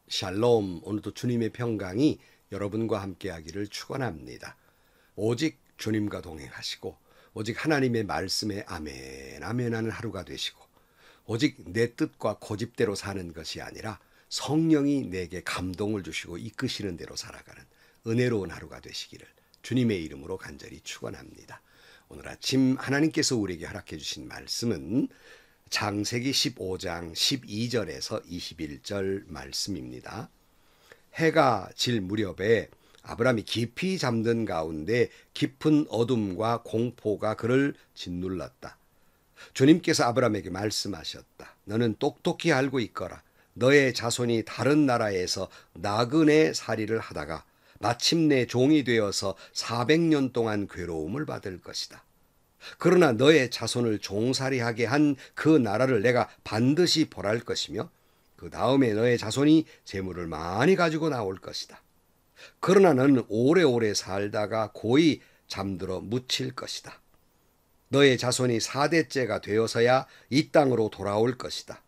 샬롬, 오늘도 주님의 평강이 여러분과 함께하기를 축원합니다. 오직 주님과 동행하시고 오직 하나님의 말씀에 아멘 아멘하는 하루가 되시고 오직 내 뜻과 고집대로 사는 것이 아니라 성령이 내게 감동을 주시고 이끄시는 대로 살아가는 은혜로운 하루가 되시기를 주님의 이름으로 간절히 축원합니다. 오늘 아침 하나님께서 우리에게 허락해 주신 말씀은 창세기 15장 12절에서 21절 말씀입니다. 해가 질 무렵에 아브라함이 깊이 잠든 가운데 깊은 어둠과 공포가 그를 짓눌렀다. 주님께서 아브라함에게 말씀하셨다. 너는 똑똑히 알고 있거라. 너의 자손이 다른 나라에서 나그네 살이를 하다가 마침내 종이 되어서 400년 동안 괴로움을 받을 것이다. 그러나 너의 자손을 종살이하게 한 그 나라를 내가 반드시 벌할 것이며 그 다음에 너의 자손이 재물을 많이 가지고 나올 것이다. 그러나 너는 오래오래 살다가 고이 잠들어 묻힐 것이다. 너의 자손이 4대째가 되어서야 이 땅으로 돌아올 것이다.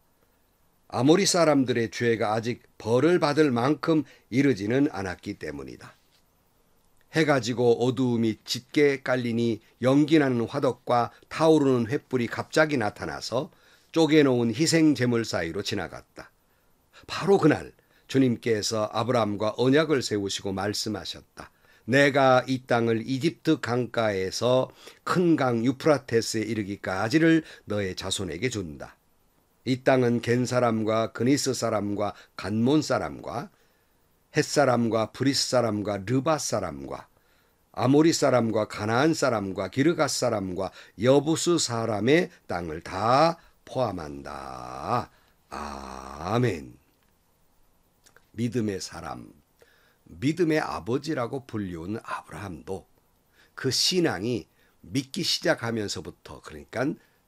아모리 사람들의 죄가 아직 벌을 받을 만큼 이르지는 않았기 때문이다. 해가 지고 어두움이 짙게 깔리니 연기나는 화덕과 타오르는 횃불이 갑자기 나타나서 쪼개놓은 희생 제물 사이로 지나갔다. 바로 그날 주님께서 아브라함과 언약을 세우시고 말씀하셨다. 내가 이 땅을 이집트 강가에서 큰 강 유프라테스에 이르기까지를 너의 자손에게 준다. 이 땅은 겐 사람과 그니스 사람과 간몬 사람과 헷 사람과 브리스 사람과 르바 사람과 아모리 사람과 가나안 사람과 기르가 사람과 여부스 사람의 땅을 다 포함한다. 아멘. 믿음의 사람, 믿음의 아버지라고 불리운 아브라함도 그 신앙이 믿기 시작하면서부터, 그러니까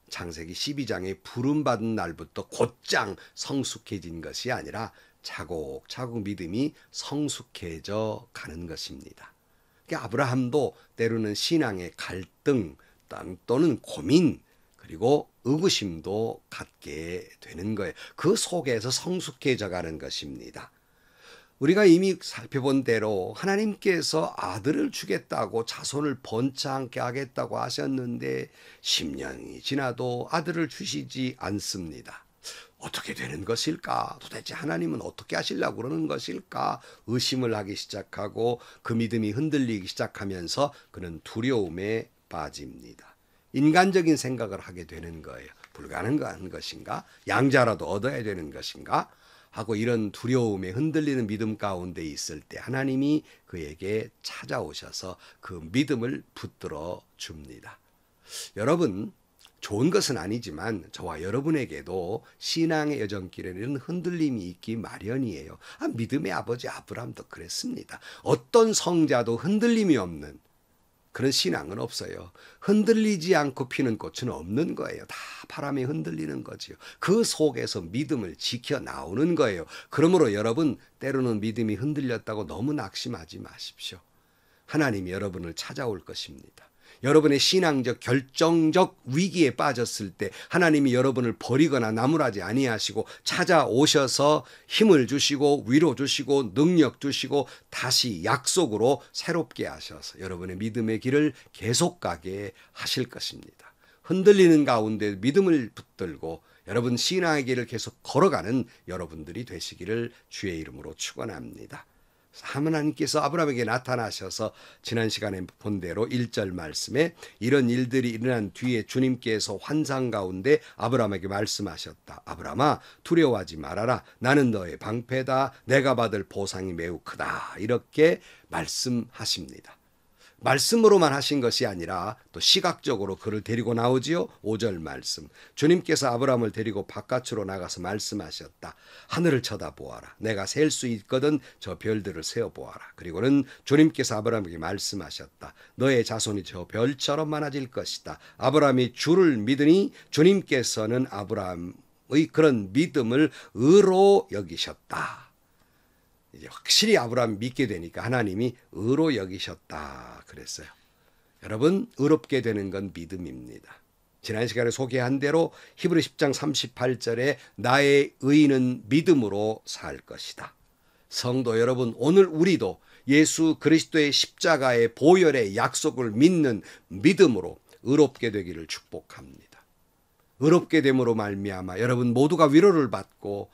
창세기 12장에 부름받은 날부터 곧장 성숙해진 것이 아니라 차곡차곡 믿음이 성숙해져 가는 것입니다. 그러니까 아브라함도 때로는 신앙의 갈등 또는 고민 그리고 의구심도 갖게 되는 거예요. 그 속에서 성숙해져 가는 것입니다. 우리가 이미 살펴본 대로 하나님께서 아들을 주겠다고 자손을 번창케 하겠다고 하셨는데 10년이 지나도 아들을 주시지 않습니다. 어떻게 되는 것일까? 도대체 하나님은 어떻게 하시려고 그러는 것일까? 의심을 하기 시작하고 그 믿음이 흔들리기 시작하면서 그는 두려움에 빠집니다. 인간적인 생각을 하게 되는 거예요. 불가능한 것인가? 양자라도 얻어야 되는 것인가? 하고 이런 두려움에 흔들리는 믿음 가운데 있을 때 하나님이 그에게 찾아오셔서 그 믿음을 붙들어 줍니다. 여러분, 좋은 것은 아니지만 저와 여러분에게도 신앙의 여정길에는 흔들림이 있기 마련이에요. 믿음의 아버지 아브라함도 그랬습니다. 어떤 성자도 흔들림이 없는 그런 신앙은 없어요. 흔들리지 않고 피는 꽃은 없는 거예요. 다 바람에 흔들리는 거지요. 그 속에서 믿음을 지켜 나오는 거예요. 그러므로 여러분, 때로는 믿음이 흔들렸다고 너무 낙심하지 마십시오. 하나님이 여러분을 찾아올 것입니다. 여러분의 신앙적 결정적 위기에 빠졌을 때 하나님이 여러분을 버리거나 나무라지 아니하시고 찾아오셔서 힘을 주시고 위로 주시고 능력 주시고 다시 약속으로 새롭게 하셔서 여러분의 믿음의 길을 계속 가게 하실 것입니다. 흔들리는 가운데 믿음을 붙들고 여러분 신앙의 길을 계속 걸어가는 여러분들이 되시기를 주의 이름으로 축원합니다. 하나님께서 아브라함에게 나타나셔서 지난 시간에 본 대로 1절 말씀에 이런 일들이 일어난 뒤에 주님께서 환상 가운데 아브라함에게 말씀하셨다. 아브라함아, 두려워하지 말아라. 나는 너의 방패다. 내가 받을 보상이 매우 크다. 이렇게 말씀하십니다. 말씀으로만 하신 것이 아니라 또 시각적으로 그를 데리고 나오지요. 5절 말씀. 주님께서 아브라함을 데리고 바깥으로 나가서 말씀하셨다. 하늘을 쳐다보아라. 내가 셀 수 있거든 저 별들을 세어보아라. 그리고는 주님께서 아브라함에게 말씀하셨다. 너의 자손이 저 별처럼 많아질 것이다. 아브라함이 주를 믿으니 주님께서는 아브라함의 그런 믿음을 의로 여기셨다. 이제 확실히 아브라함이 믿게 되니까 하나님이 의로 여기셨다 그랬어요. 여러분, 의롭게 되는 건 믿음입니다. 지난 시간에 소개한 대로 히브리 10장 38절에 나의 의인은 믿음으로 살 것이다. 성도 여러분, 오늘 우리도 예수 그리스도의 십자가의 보혈의 약속을 믿는 믿음으로 의롭게 되기를 축복합니다. 의롭게 됨으로 말미암아 여러분 모두가 위로를 받고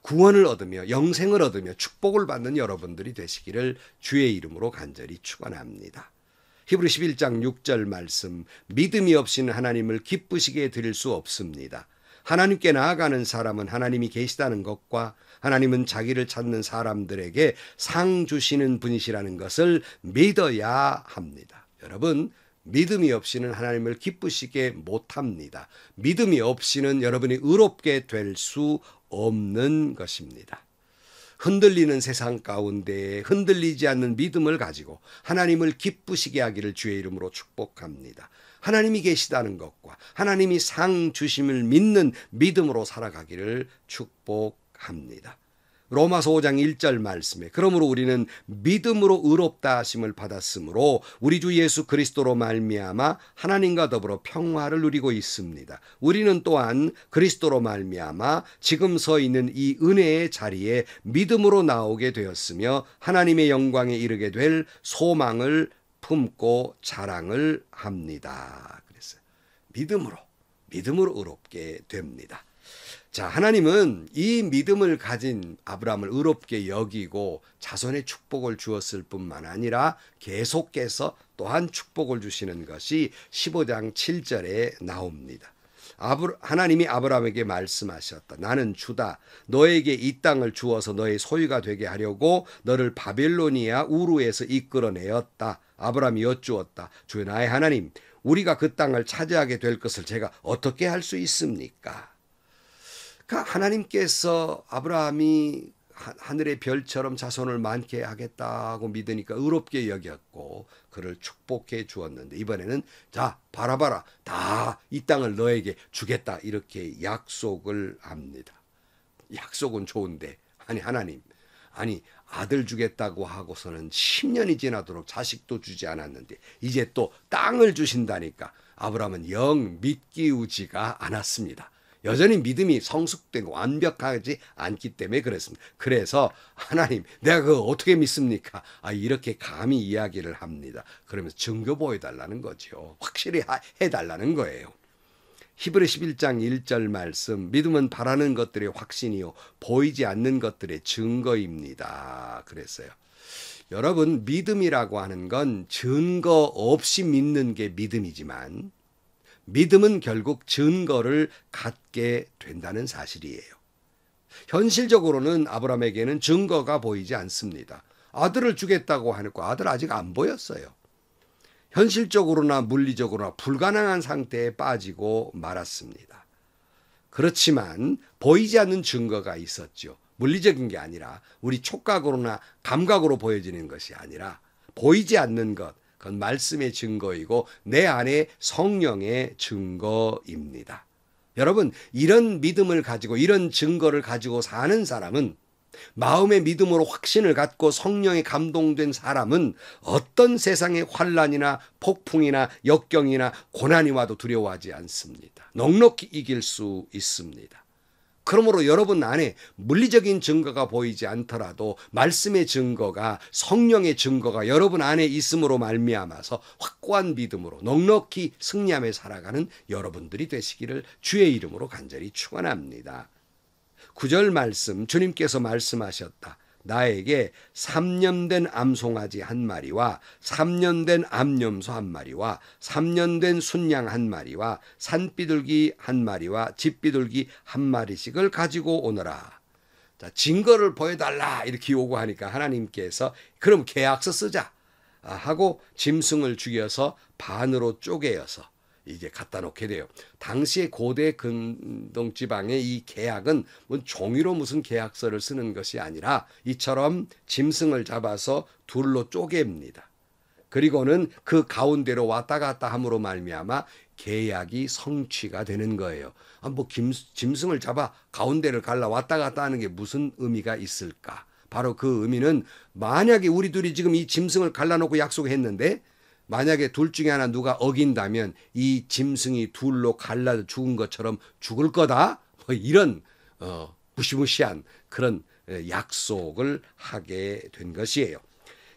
구원을 얻으며 영생을 얻으며 축복을 받는 여러분들이 되시기를 주의 이름으로 간절히 축원합니다. 히브리 11장 6절 말씀, 믿음이 없이는 하나님을 기쁘시게 드릴 수 없습니다. 하나님께 나아가는 사람은 하나님이 계시다는 것과 하나님은 자기를 찾는 사람들에게 상 주시는 분이시라는 것을 믿어야 합니다. 여러분, 믿음이 없이는 하나님을 기쁘시게 못합니다. 믿음이 없이는 여러분이 의롭게 될 수 없는 것입니다. 흔들리는 세상 가운데 흔들리지 않는 믿음을 가지고 하나님을 기쁘시게 하기를 주의 이름으로 축복합니다. 하나님이 계시다는 것과 하나님이 상 주심을 믿는 믿음으로 살아가기를 축복합니다. 로마서 5장 1절 말씀에 그러므로 우리는 믿음으로 의롭다 하심을 받았으므로 우리 주 예수 그리스도로 말미암아 하나님과 더불어 평화를 누리고 있습니다. 우리는 또한 그리스도로 말미암아 지금 서 있는 이 은혜의 자리에 믿음으로 나오게 되었으며 하나님의 영광에 이르게 될 소망을 품고 자랑을 합니다. 그랬어요. 믿음으로 의롭게 됩니다. 자, 하나님은 이 믿음을 가진 아브라함을 의롭게 여기고 자손의 축복을 주었을 뿐만 아니라 계속해서 또한 축복을 주시는 것이 15장 7절에 나옵니다. 하나님이 아브라함에게 말씀하셨다. 나는 주다. 너에게 이 땅을 주어서 너의 소유가 되게 하려고 너를 바벨로니아 우르에서 이끌어내었다. 아브라함이 여쭈었다. 주여 나의 하나님, 우리가 그 땅을 차지하게 될 것을 제가 어떻게 할 수 있습니까? 하나님께서 아브라함이 하늘의 별처럼 자손을 많게 하겠다고 믿으니까 의롭게 여겼고 그를 축복해 주었는데 이번에는 자 바라봐라 다 이 땅을 너에게 주겠다 이렇게 약속을 합니다. 약속은 좋은데 하나님 아들 주겠다고 하고서는 10년이 지나도록 자식도 주지 않았는데 이제 또 땅을 주신다니까 아브라함은 영 믿기우지가 않았습니다. 여전히 믿음이 성숙되고 완벽하지 않기 때문에 그렇습니다. 그래서 하나님 내가 그거 어떻게 믿습니까? 이렇게 감히 이야기를 합니다. 그러면서 증거 보여달라는 거죠. 확실히 해달라는 거예요. 히브리 11장 1절 말씀, 믿음은 바라는 것들의 확신이요 보이지 않는 것들의 증거입니다. 그랬어요. 여러분, 믿음이라고 하는 건 증거 없이 믿는 게 믿음이지만 믿음은 결국 증거를 갖게 된다는 사실이에요. 현실적으로는 아브라함에게는 증거가 보이지 않습니다. 아들을 주겠다고 하니까 아들 아직 안 보였어요. 현실적으로나 물리적으로나 불가능한 상태에 빠지고 말았습니다. 그렇지만 보이지 않는 증거가 있었죠. 물리적인 게 아니라 우리 촉각으로나 감각으로 보여지는 것이 아니라 보이지 않는 것, 그건 말씀의 증거이고 내 안에 성령의 증거입니다. 여러분, 이런 믿음을 가지고 이런 증거를 가지고 사는 사람은 마음의 믿음으로 확신을 갖고 성령에 감동된 사람은 어떤 세상의 환난이나 폭풍이나 역경이나 고난이 와도 두려워하지 않습니다. 넉넉히 이길 수 있습니다. 그러므로 여러분 안에 물리적인 증거가 보이지 않더라도 말씀의 증거가 성령의 증거가 여러분 안에 있음으로 말미암아서 확고한 믿음으로 넉넉히 승리하며 살아가는 여러분들이 되시기를 주의 이름으로 간절히 축원합니다. 9절 말씀 주님께서 말씀하셨다. 나에게 3년 된 암송아지 한 마리와 3년 된 암염소 한 마리와 3년 된 순양 한 마리와 산비둘기 한 마리와 집비둘기 한 마리씩을 가지고 오너라. 자, 증거를 보여달라 이렇게 요구하니까 하나님께서 그럼 계약서 쓰자 하고 짐승을 죽여서 반으로 쪼개어서 이제 갖다 놓게 돼요. 당시의 고대 근동 지방의 이 계약은 종이로 무슨 계약서를 쓰는 것이 아니라 이처럼 짐승을 잡아서 둘로 쪼갭니다. 그리고는 그 가운데로 왔다 갔다 함으로 말미암아 계약이 성취가 되는 거예요. 짐승을 잡아 가운데를 갈라 왔다 갔다 하는 게 무슨 의미가 있을까? 바로 그 의미는 만약에 우리 둘이 지금 이 짐승을 갈라놓고 약속했는데 만약에 둘 중에 하나 누가 어긴다면 이 짐승이 둘로 갈라 죽은 것처럼 죽을 거다. 이런 무시무시한 그런 약속을 하게 된 것이에요.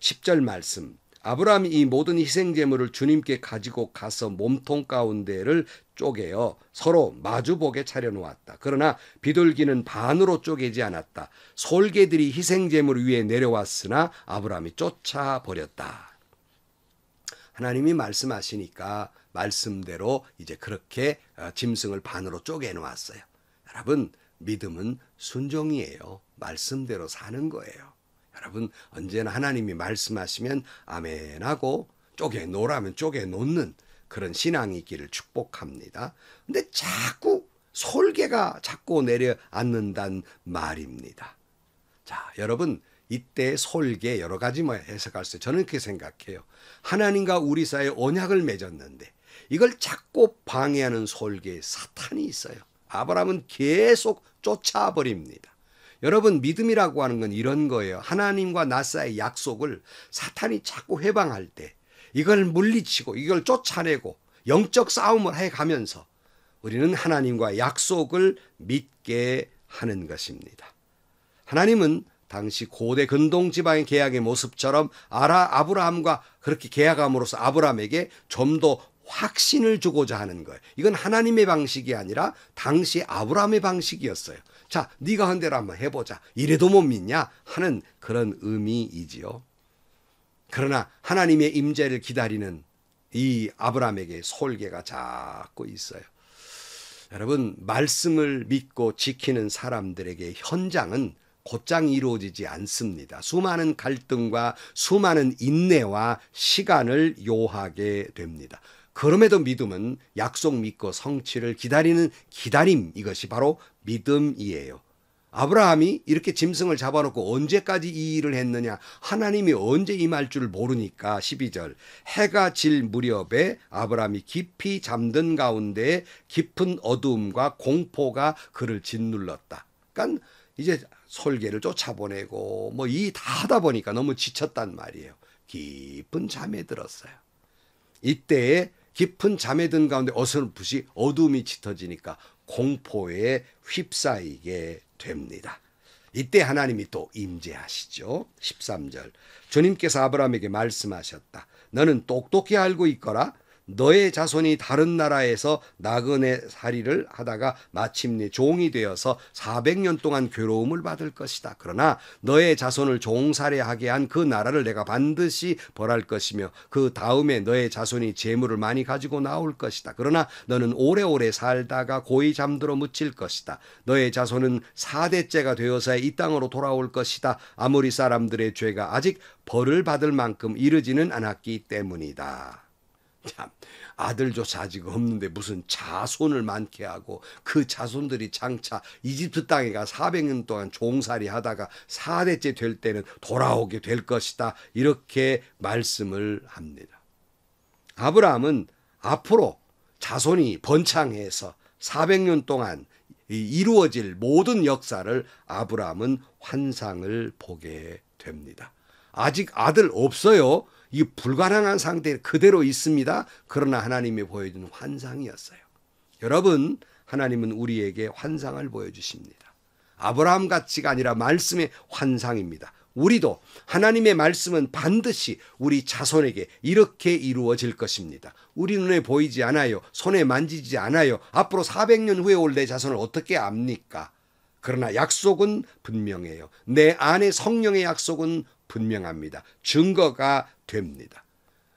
10절 말씀. 아브라함이 이 모든 희생제물을 주님께 가지고 가서 몸통 가운데를 쪼개어 서로 마주보게 차려놓았다. 그러나 비둘기는 반으로 쪼개지 않았다. 솔개들이 희생제물 위에 내려왔으나 아브라함이 쫓아버렸다. 하나님이 말씀하시니까 말씀대로 이제 그렇게 짐승을 반으로 쪼개 놓았어요. 여러분, 믿음은 순종이에요. 말씀대로 사는 거예요. 여러분, 언제나 하나님이 말씀하시면 아멘하고 쪼개 놓으라면 쪼개 놓는 그런 신앙이 있기를 축복합니다. 근데 자꾸 솔개가 자꾸 내려앉는다는 말입니다. 자, 여러분, 이때 솔개 여러 가지 해석할 수 있어요. 저는 그렇게 생각해요. 하나님과 우리 사이에 언약을 맺었는데 이걸 자꾸 방해하는 솔개에 사탄이 있어요. 아브라함은 계속 쫓아버립니다. 여러분, 믿음이라고 하는 건 이런 거예요. 하나님과 나 사이의 약속을 사탄이 자꾸 해방할 때 이걸 물리치고 이걸 쫓아내고 영적 싸움을 해가면서 우리는 하나님과 약속을 믿게 하는 것입니다. 하나님은 당시 고대 근동 지방의 계약의 모습처럼 아브라함과 그렇게 계약함으로써 아브라함에게 좀 더 확신을 주고자 하는 거예요. 이건 하나님의 방식이 아니라 당시 아브라함의 방식이었어요. 자, 네가 한 대로 한번 해보자. 이래도 못 믿냐? 하는 그런 의미이지요. 그러나 하나님의 임재를 기다리는 이 아브라함에게 솔개가 자꾸 있어요. 여러분, 말씀을 믿고 지키는 사람들에게 현장은 곧장 이루어지지 않습니다. 수많은 갈등과 수많은 인내와 시간을 요하게 됩니다. 그럼에도 믿음은 약속 믿고 성취를 기다리는 기다림, 이것이 바로 믿음이에요. 아브라함이 이렇게 짐승을 잡아놓고 언제까지 이 일을 했느냐? 하나님이 언제 임할 줄 모르니까 12절 해가 질 무렵에 아브라함이 깊이 잠든 가운데 깊은 어두움과 공포가 그를 짓눌렀다. 그러니까 이제 솔개를 쫓아보내고 뭐 이 다 하다 보니까 너무 지쳤단 말이에요. 깊은 잠에 들었어요. 이때에 깊은 잠에 든 가운데 어설프이 어둠이 짙어지니까 공포에 휩싸이게 됩니다. 이때 하나님이 또 임재하시죠. 13절 주님께서 아브라함에게 말씀하셨다. 너는 똑똑히 알고 있거라. 너의 자손이 다른 나라에서 나그네 살이를 하다가 마침내 종이 되어서 400년 동안 괴로움을 받을 것이다. 그러나 너의 자손을 종살이하게 한 그 나라를 내가 반드시 벌할 것이며 그 다음에 너의 자손이 재물을 많이 가지고 나올 것이다. 그러나 너는 오래오래 살다가 고이 잠들어 묻힐 것이다. 너의 자손은 4대째가 되어서 이 땅으로 돌아올 것이다. 아모리 사람들의 죄가 아직 벌을 받을 만큼 이르지는 않았기 때문이다. 참, 아들조차 아직 없는데 무슨 자손을 많게 하고 그 자손들이 장차 이집트 땅에 가 400년 동안 종살이 하다가 4대째 될 때는 돌아오게 될 것이다. 이렇게 말씀을 합니다. 아브라함은 앞으로 자손이 번창해서 400년 동안 이루어질 모든 역사를 아브라함은 환상을 보게 됩니다. 아직 아들 없어요. 이 불가능한 상태 그대로 있습니다. 그러나 하나님이 보여주는 환상이었어요. 여러분, 하나님은 우리에게 환상을 보여주십니다. 아브라함 같이가 아니라 말씀의 환상입니다. 우리도 하나님의 말씀은 반드시 우리 자손에게 이렇게 이루어질 것입니다. 우리 눈에 보이지 않아요. 손에 만지지 않아요. 앞으로 400년 후에 올 내 자손을 어떻게 압니까? 그러나 약속은 분명해요. 내 안에 성령의 약속은 분명합니다. 증거가 됩니다.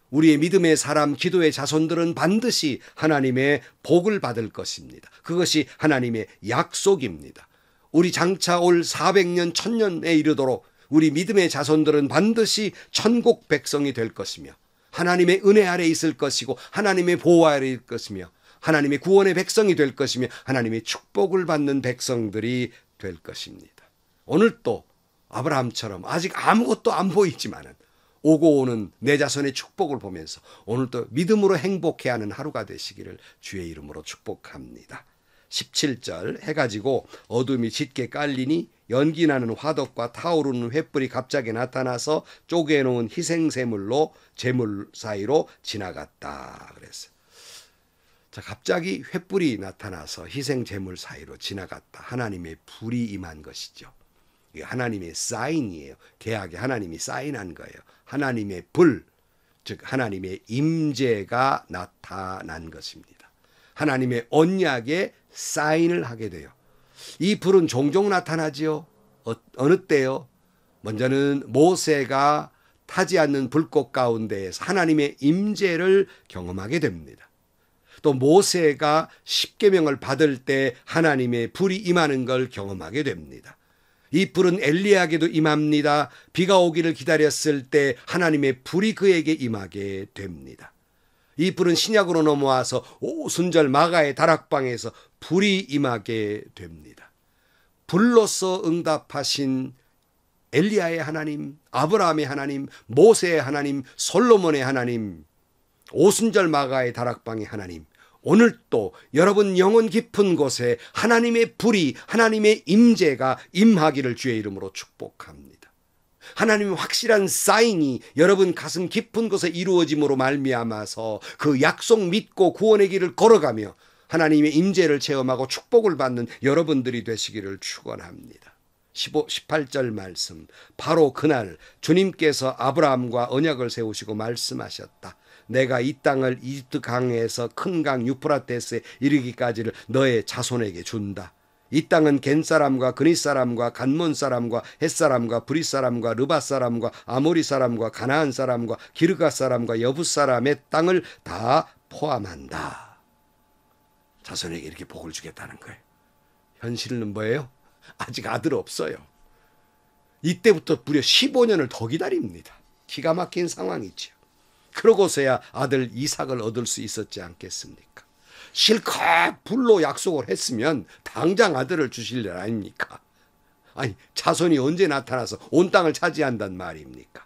우리의 믿음의 사람, 기도의 자손들은 반드시 하나님의 복을 받을 것입니다. 그것이 하나님의 약속입니다. 우리 장차 올 400년, 1000년에 이르도록 우리 믿음의 자손들은 반드시 천국 백성이 될 것이며 하나님의 은혜 아래 있을 것이고 하나님의 보호 아래 있을 것이며 하나님의 구원의 백성이 될 것이며 하나님의 축복을 받는 백성들이 될 것입니다. 오늘 또 아브라함처럼 아직 아무것도 안 보이지만은 오고 오는 내 자손의 축복을 보면서 오늘도 믿음으로 행복해하는 하루가 되시기를 주의 이름으로 축복합니다. 17절 해가 지고 어둠이 짙게 깔리니 연기나는 화덕과 타오르는 횃불이 갑자기 나타나서 쪼개놓은 희생제물로 제물 사이로 지나갔다 그랬어요. 자, 갑자기 횃불이 나타나서 희생제물 사이로 지나갔다. 하나님의 불이 임한 것이죠. 이게 하나님의 사인이에요. 계약에 하나님이 사인한 거예요. 하나님의 불, 즉 하나님의 임재가 나타난 것입니다. 하나님의 언약에 사인을 하게 돼요. 이 불은 종종 나타나지요. 어느 때요? 먼저는 모세가 타지 않는 불꽃 가운데에서 하나님의 임재를 경험하게 됩니다. 또 모세가 십계명을 받을 때 하나님의 불이 임하는 걸 경험하게 됩니다. 이 불은 엘리야에게도 임합니다. 비가 오기를 기다렸을 때 하나님의 불이 그에게 임하게 됩니다. 이 불은 신약으로 넘어와서 오순절 마가의 다락방에서 불이 임하게 됩니다. 불로서 응답하신 엘리야의 하나님, 아브라함의 하나님, 모세의 하나님, 솔로몬의 하나님, 오순절 마가의 다락방의 하나님, 오늘 또 여러분 영혼 깊은 곳에 하나님의 불이, 하나님의 임재가 임하기를 주의 이름으로 축복합니다. 하나님의 확실한 사인이 여러분 가슴 깊은 곳에 이루어짐으로 말미암아서 그 약속 믿고 구원의 길을 걸어가며 하나님의 임재를 체험하고 축복을 받는 여러분들이 되시기를 축원합니다. 18절 말씀, 바로 그날 주님께서 아브라함과 언약을 세우시고 말씀하셨다. 내가 이 땅을 이집트 강에서 큰 강 유프라테스에 이르기까지를 너의 자손에게 준다. 이 땅은 겐 사람과 그닛 사람과 간몬 사람과 헷 사람과 브릿 사람과 르밧 사람과 아모리 사람과 가나안 사람과 기르가 사람과 여붓 사람의 땅을 다 포함한다. 자손에게 이렇게 복을 주겠다는 거예요. 현실은 뭐예요? 아직 아들 없어요. 이때부터 무려 15년을 더 기다립니다. 기가 막힌 상황이죠. 그러고서야 아들 이삭을 얻을 수 있었지 않겠습니까? 실컷 불로 약속을 했으면 당장 아들을 주실 일 아닙니까? 아니, 자손이 언제 나타나서 온 땅을 차지한단 말입니까?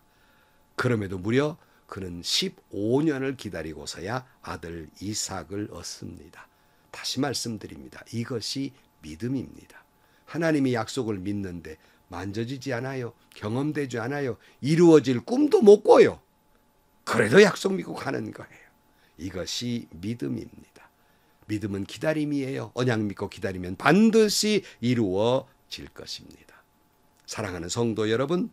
그럼에도 무려 그는 15년을 기다리고서야 아들 이삭을 얻습니다. 다시 말씀드립니다. 이것이 믿음입니다. 하나님이 약속을 믿는데 만져지지 않아요. 경험되지 않아요. 이루어질 꿈도 못 꿔요. 그래도 약속 믿고 가는 거예요. 이것이 믿음입니다. 믿음은 기다림이에요. 언약 믿고 기다리면 반드시 이루어질 것입니다. 사랑하는 성도 여러분,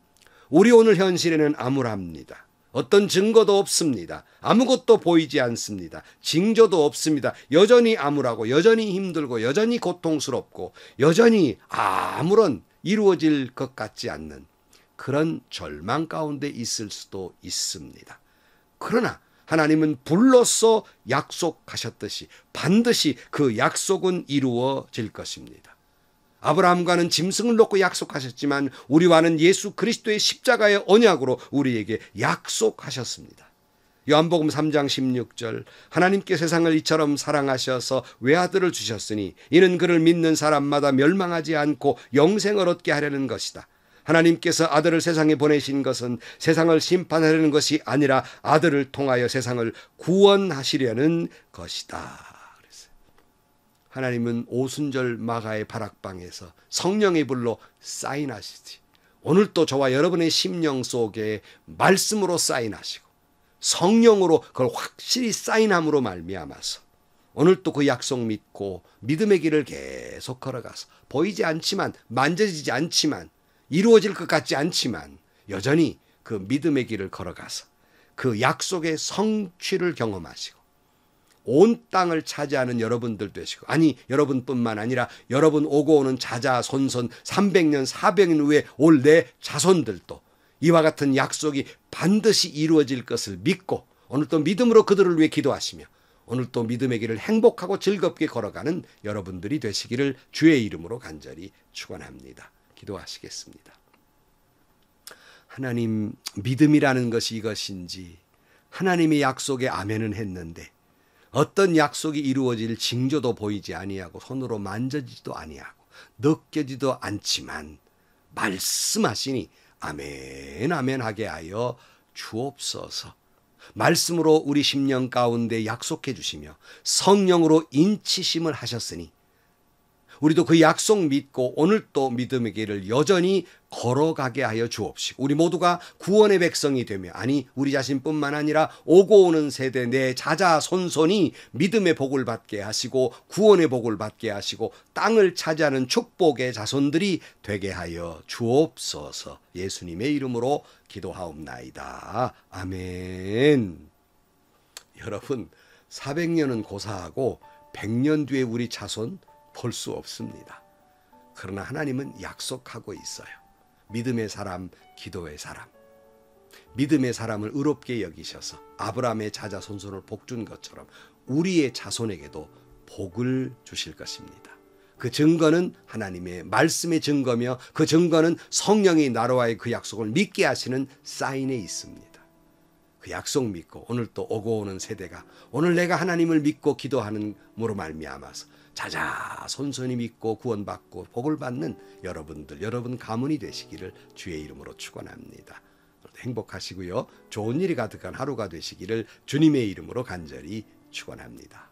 우리 오늘 현실에는 암울합니다. 어떤 증거도 없습니다. 아무것도 보이지 않습니다. 징조도 없습니다. 여전히 암울하고 여전히 힘들고 여전히 고통스럽고 여전히 아무런 이루어질 것 같지 않는 그런 절망 가운데 있을 수도 있습니다. 그러나 하나님은 불로써 약속하셨듯이 반드시 그 약속은 이루어질 것입니다. 아브라함과는 짐승을 놓고 약속하셨지만 우리와는 예수 그리스도의 십자가의 언약으로 우리에게 약속하셨습니다. 요한복음 3장 16절, 하나님께 세상을 이처럼 사랑하셔서 외아들을 주셨으니 이는 그를 믿는 사람마다 멸망하지 않고 영생을 얻게 하려는 것이다. 하나님께서 아들을 세상에 보내신 것은 세상을 심판하려는 것이 아니라 아들을 통하여 세상을 구원하시려는 것이다. 하나님은 오순절 마가의 바락방에서 성령의 불로 사인하시지. 오늘 또 저와 여러분의 심령 속에 말씀으로 사인하시고 성령으로 그걸 확실히 사인함으로 말미암아서 오늘 또 그 약속 믿고 믿음의 길을 계속 걸어가서 보이지 않지만 만져지지 않지만 이루어질 것 같지 않지만 여전히 그 믿음의 길을 걸어가서 그 약속의 성취를 경험하시고 온 땅을 차지하는 여러분들 되시고, 아니 여러분뿐만 아니라 여러분 오고 오는 자자손손 300년 400년 후에 올 내 자손들도 이와 같은 약속이 반드시 이루어질 것을 믿고 오늘 또 믿음으로 그들을 위해 기도하시며 오늘 또 믿음의 길을 행복하고 즐겁게 걸어가는 여러분들이 되시기를 주의 이름으로 간절히 축원합니다. 기도하시겠습니다. 하나님, 믿음이라는 것이 이것인지 하나님의 약속에 아멘은 했는데 어떤 약속이 이루어질 징조도 보이지 아니하고 손으로 만져지지도 아니하고 느껴지도 않지만 말씀하시니 아멘 아멘 하게 하여 주옵소서. 말씀으로 우리 심령 가운데 약속해 주시며 성령으로 인치심을 하셨으니 우리도 그 약속 믿고 오늘 또 믿음의 길을 여전히 걸어가게 하여 주옵시고 우리 모두가 구원의 백성이 되며 아니 우리 자신뿐만 아니라 오고 오는 세대 내 자자손손이 믿음의 복을 받게 하시고 구원의 복을 받게 하시고 땅을 차지하는 축복의 자손들이 되게 하여 주옵소서. 예수님의 이름으로 기도하옵나이다. 아멘. 여러분 400년은 고사하고 100년 뒤에 우리 자손 볼 수 없습니다. 그러나 하나님은 약속하고 있어요. 믿음의 사람, 기도의 사람. 믿음의 사람을 의롭게 여기셔서 아브라함의 자자손손을 복준 것처럼 우리의 자손에게도 복을 주실 것입니다. 그 증거는 하나님의 말씀의 증거며 그 증거는 성령이 나라와의 그 약속을 믿게 하시는 사인에 있습니다. 그 약속 믿고 오늘 또 오고 오는 세대가 오늘 내가 하나님을 믿고 기도하는으로 말미암아서 자자손손이 믿고 구원받고 복을 받는 여러분들, 여러분 가문이 되시기를 주의 이름으로 축원합니다. 행복하시고요. 좋은 일이 가득한 하루가 되시기를 주님의 이름으로 간절히 축원합니다.